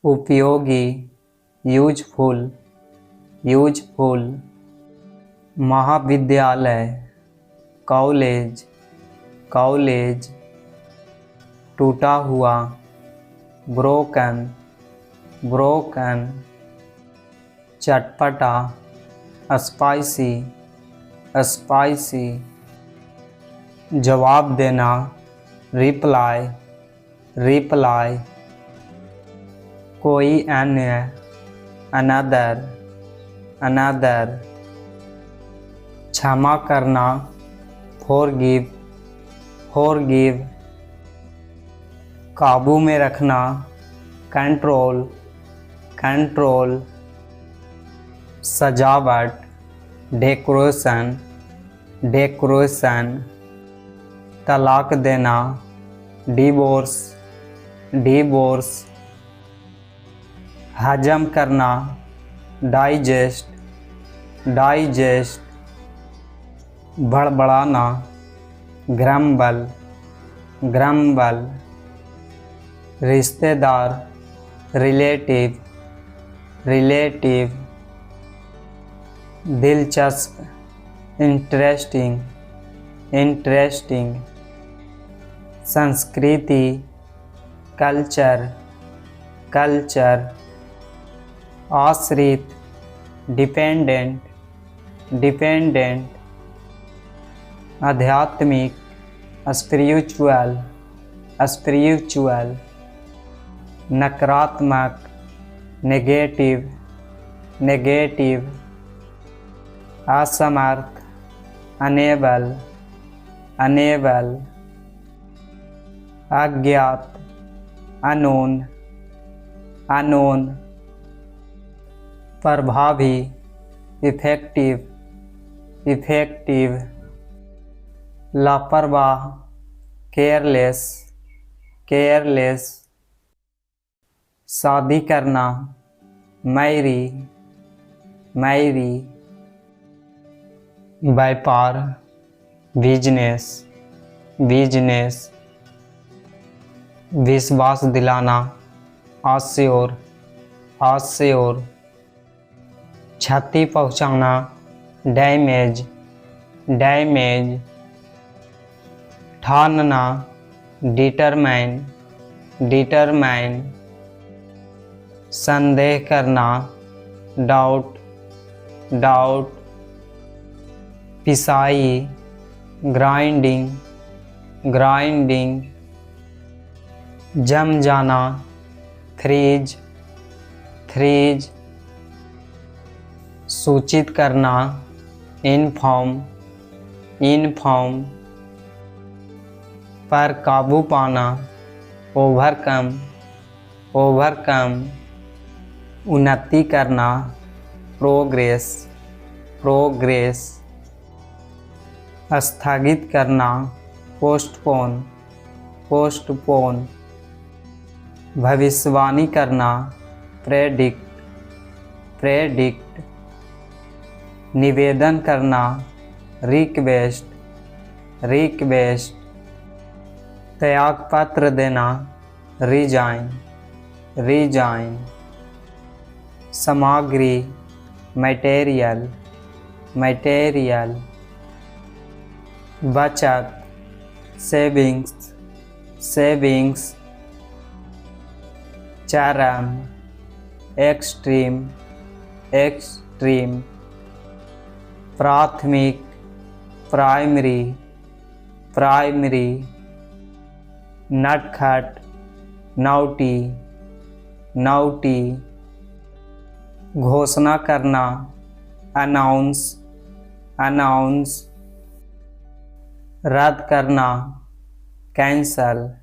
उपयोगी, useful, useful. महाविद्यालय, college, college. टूटा हुआ, ब्रोकन, ब्रोकन। चटपटा, स्पाइसी, स्पाइसी। जवाब देना, रिप्लाई, रिप्लाई। कोई अन्य, अनदर, अनदर। क्षमा करना, फॉरगिव, फॉरगिव। काबू में रखना, कंट्रोल, कंट्रोल। सजावट, डेकोरेशन, डेकोरेशन। तलाक देना, डिवोर्स, डिवोर्स। हजम करना, डाइजेस्ट, डाइजेस्ट। बड़बड़ाना, ग्रम्बल, ग्रम्बल। रिश्तेदार, रिलेटिव, रिलेटिव। दिलचस्प, इंटरेस्टिंग, इंटरेस्टिंग। संस्कृति, कल्चर, कल्चर। आश्रित, डिपेंडेंट, डिपेंडेंट। आध्यात्मिक, स्पिरिचुअल, स्पिरिचुअल। नकारात्मक, नेगेटिव, नेगेटिव। असमर्थ, अनेबल, अनेबल। अज्ञात, अनोन, अनोन। प्रभावी, इफेक्टिव, इफेक्टिव। लापरवाह, केयरलेस, केयरलेस। शादी करना, मैरी, मैरी। व्यापार, बिजनेस, बिजनेस। विश्वास दिलाना, आश्योर, आश्योर। क्षति पहुंचाना, डैमेज, डैमेज। ठानना, डिटरमाइन, डिटरमाइन। संदेह करना, डाउट, डाउट। पिसाई, ग्राइंडिंग, ग्राइंडिंग। जम जाना, फ्रीज, फ्रीज। सूचित करना, इन्फॉर्म, इन्फॉर्म। पर काबू पाना, ओवरकम, ओवरकम। उन्नति करना, प्रोग्रेस, प्रोग्रेस। स्थगित करना, पोस्टपोन, पोस्टपोन। भविष्यवाणी करना, प्रेडिक्ट, प्रेडिक्ट। निवेदन करना, रिक्वेस्ट, रिक्वेस्ट। त्यागपत्र देना, रिजाइन, रिजाइन। सामग्री, मटेरियल, मटेरियल। बचत, सेविंग्स, सेविंग्स। चरम, एक्सट्रीम, एक्सट्रीम। प्राथमिक, प्राइमरी, प्राइमरी। नटखट, नौटी, नौटी। घोषणा करना, अनाउंस, अनाउंस। रद्द करना, कैंसल,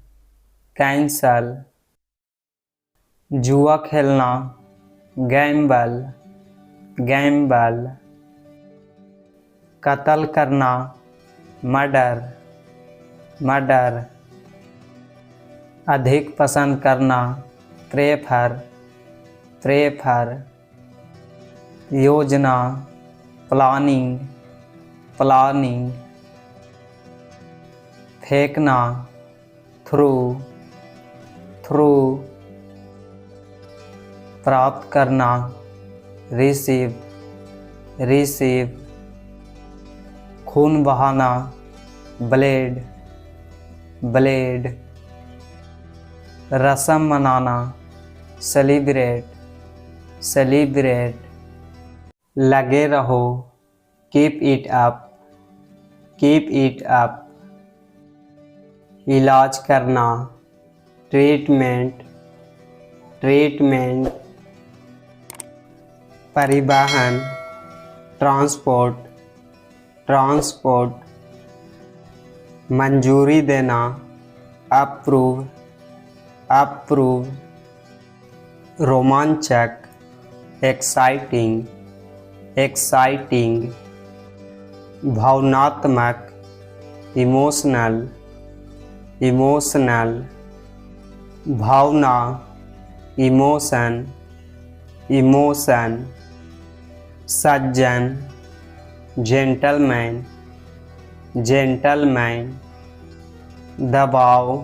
कैंसल। जुआ खेलना, गैम्बल, गैम्बल। कत्ल करना, मर्डर, मर्डर। अधिक पसंद करना, प्रेफर, प्रेफर। योजना, प्लानिंग, प्लानिंग। फेंकना, थ्रू, थ्रू। प्राप्त करना, रिसीव, रिसीव। खून बहाना, ब्लेड, ब्लेड। रस्म मनाना, सेलिब्रेट, सेलिब्रेट। लगे रहो, keep it up, keep it up. इलाज करना, ट्रीटमेंट, ट्रीटमेंट। परिवहन, ट्रांसपोर्ट, ट्रांसपोर्ट। मंजूरी देना, अप्रूव, अप्रूव। रोमांचक, एक्साइटिंग, एक्साइटिंग। भावनात्मक, इमोशनल, इमोशनल। भावना, इमोशन, इमोशन। सज्जन, जेंटलमैन, जेंटलमैन। दबाव,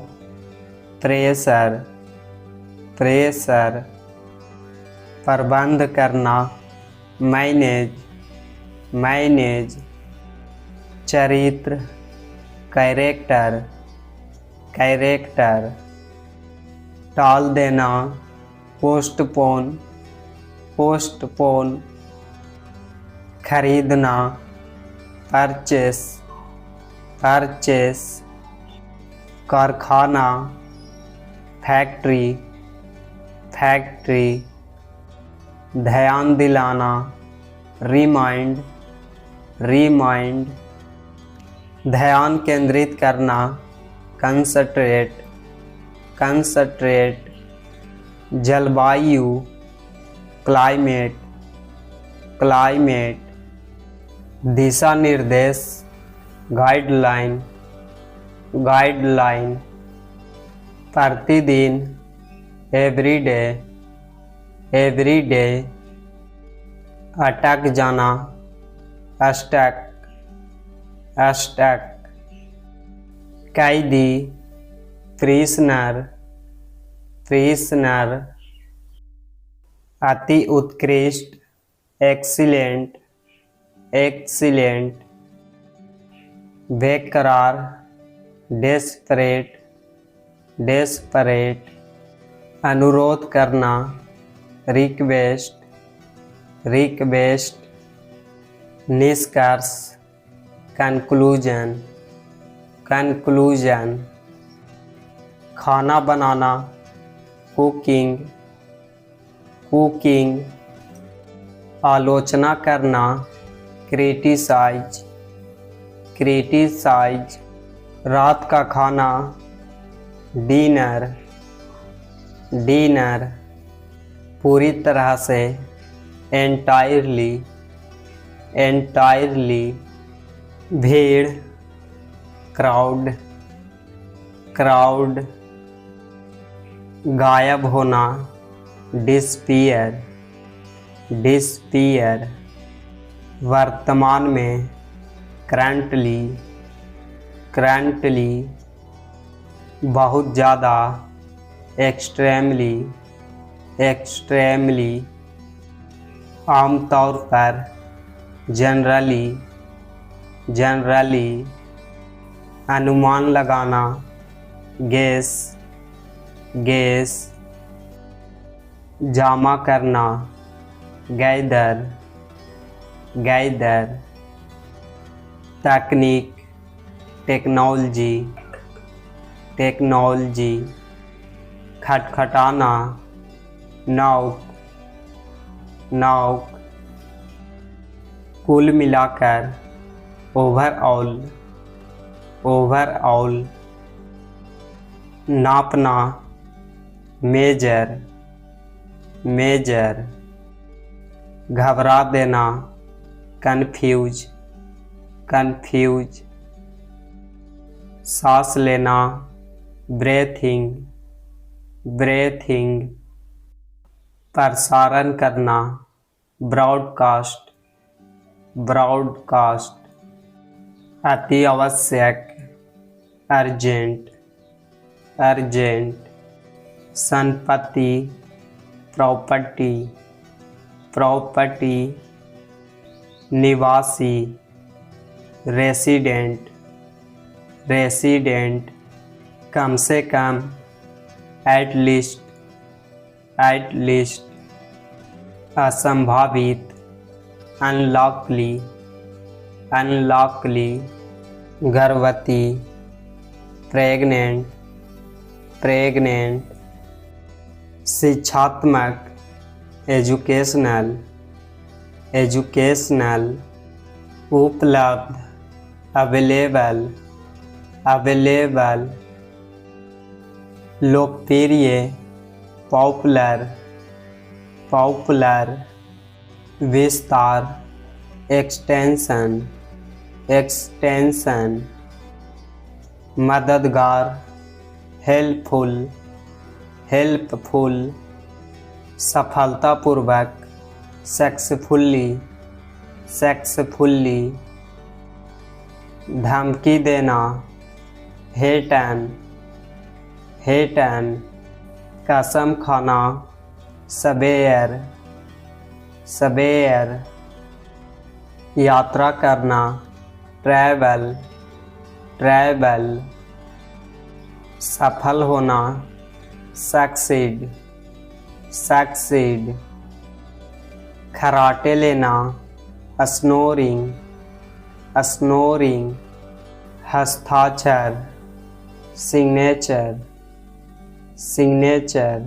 प्रेशर, प्रेशर। प्रबंध करना, मैनेज, मैनेज। चरित्र, कैरेक्टर, कैरेक्टर। टाल देना, पोस्टपोन, पोस्टपोन। खरीदना, परचेस, परचेस। कारखाना, फैक्ट्री, फैक्ट्री। ध्यान दिलाना, रिमाइंड, रिमाइंड। ध्यान केंद्रित करना, कंसंट्रेट, कंसंट्रेट। जलवायु, क्लाइमेट, क्लाइमेट। दिशा निर्देश, गाइडलाइन, गाइडलाइन। प्रतिदिन, एवरीडे, एवरीडे। अटक जाना, स्टक, स्टक। कैदी, प्रिजनर, प्रिजनर। अति उत्कृष्ट, एक्सीलेंट, एक्सीलेंट। बेकरार, डेस्परेट, डेस्परेट। अनुरोध करना, रिक्वेस्ट, रिक्वेस्ट। निष्कर्ष, कंक्लूजन, कंक्लूजन। खाना बनाना, कुकिंग, कुकिंग। आलोचना करना, क्रिटिसाइज, क्रिटिसाइज। रात का खाना, डिनर, डिनर। पूरी तरह से, एंटायरली, एंटायरली। भीड़, क्राउड, क्राउड। गायब होना, डिसपीयर, डिसपीयर। वर्तमान में, करंटली, करंटली। बहुत ज़्यादा, एक्सट्रीमली, एक्सट्रीमली। आमतौर पर, जनरली, जनरली। अनुमान लगाना, गेस, गेस। जमा करना, गैदर, गैदर। तकनीक, टेक्नोलॉजी, टेक्नोलॉजी। खटखटाना, नॉक, नॉक। कुल मिलाकर, ओवरऑल, ओवरऑल। नापना, मेजर, मेजर। घबरा देना, कन्फ्यूज, कन्फ्यूज। सांस लेना, ब्रेथिंग, ब्रेथिंग। प्रसारण करना, ब्रॉडकास्ट, ब्रॉडकास्ट। अति आवश्यक, अर्जेंट, अर्जेंट। संपत्ति, प्रॉपर्टी प्रॉपर्टी, निवासी रेसिडेंट रेसिडेंट, कम से कम एट लीस्ट, असंभावित अनलॉकली गर्भवती प्रेग्नेंट शिक्षात्मक एजुकेशनल, उपलब्ध अवेलेबल, लोकप्रिय पॉपुलर, विस्तार एक्सटेंशन, मददगार हेल्पफुल, सफलतापूर्वक सक्सेसफुली, धमकी देना हेटन, कसम खाना सवेयर, यात्रा करना ट्रैवल, सफल होना सक्सीड, खर्राटे लेना स्नोरिंग, हस्ताक्षर सिग्नेचर